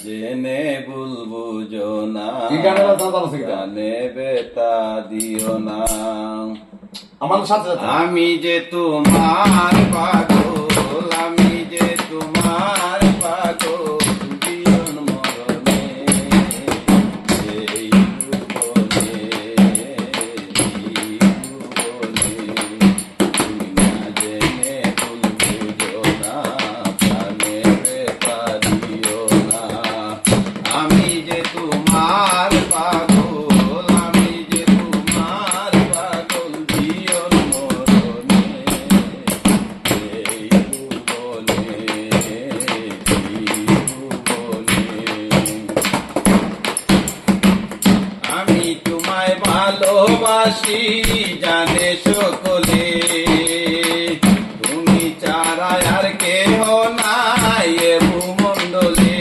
জেনে ভুল বুঝো না, কি গানের কথা জানো সেটা? গানে বেতা দিও না। আমার সাথে সাথে আমি যে তোমার পাগল, আমি যে তোমার পাগল, জীবন মরণে এই ভুবনে, এই ভুবনে। তুমি না জেনে ভুল বুঝো না, প্রাণে বেতা দিও না। আমি যে তোমার পাগল, আমি যে তোমার পাগল, জীবন মরণে এই ভুবনে, এই ভুবনে। আমি তোমায় ভালোবাসি জানে সকলে, তুমি ছাড়া আর কেহ নাই এ ভূমণ্ডলে।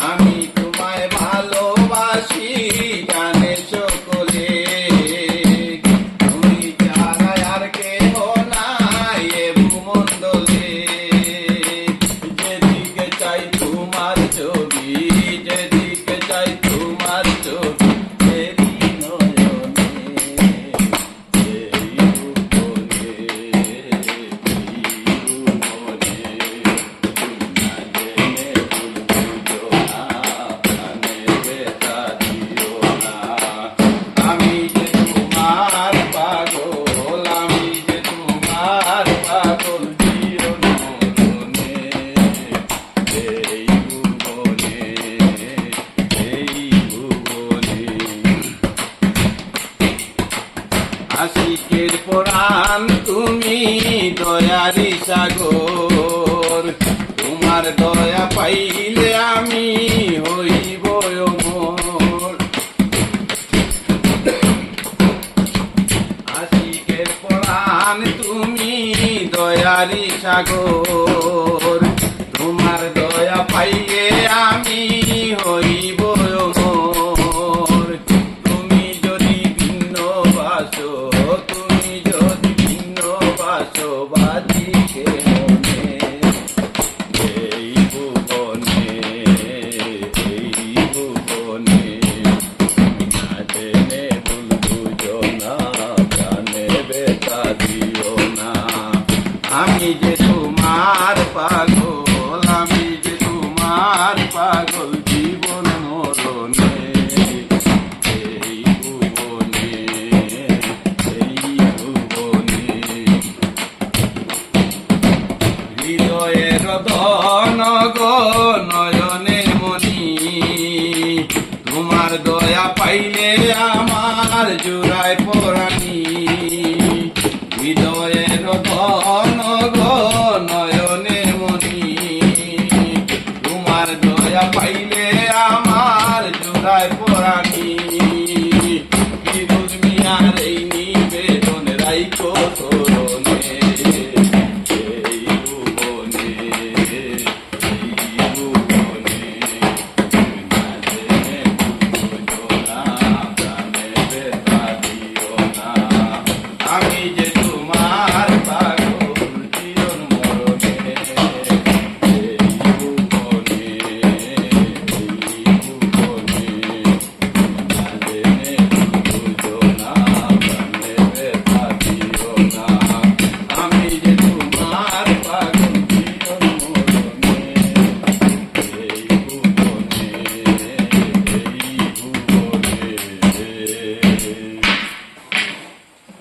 আমি তোমায় ভালোবাসি জানে সকলে, তুমি ছাড়া আর কেহ নাই এ ভূমণ্ডলে। যেদিকে চাই তোমার ছবি, যেদিকে চাই তোমার ছবি, এরই নয়নে এই ভুবনে, এই ভুবনে। তুমি না জেনে ভুল বুঝো না, প্রাণে বেতা দিও না। আমি যে তোমার পাগল, আমি যে তোমার পাগল, জীবন মরণে এই ভুবনে, এই ভুবনে। আশিকের পরাণ তুমি দয়ারি সাগর, তোমার দয়া পাইলে আমি হইব অমর। আশিকের পরাণ তুমি দয়ারি সাগর, তোমার দয়া পাইয়ে আমি হইব অমর। তুমি যদি ভিন্ন বাসো, তুমি যদি ভিন্ন বাসো, বাজিকে মনে এই ভুবনে, এই ভুবনে। না জেনে ভুল বুঝো না, প্রাণে বেতা দিও না। আমি যে তোমার পাগল, আমি যে তোমার পাগল, জীবন মরণে এই ভুবনে, এই ভুবনে। হৃদয়ের ধন গো নয়নের মণি, তোমার দয়া পাইলে আমার জোড়ায় পরাণী। হৃদয়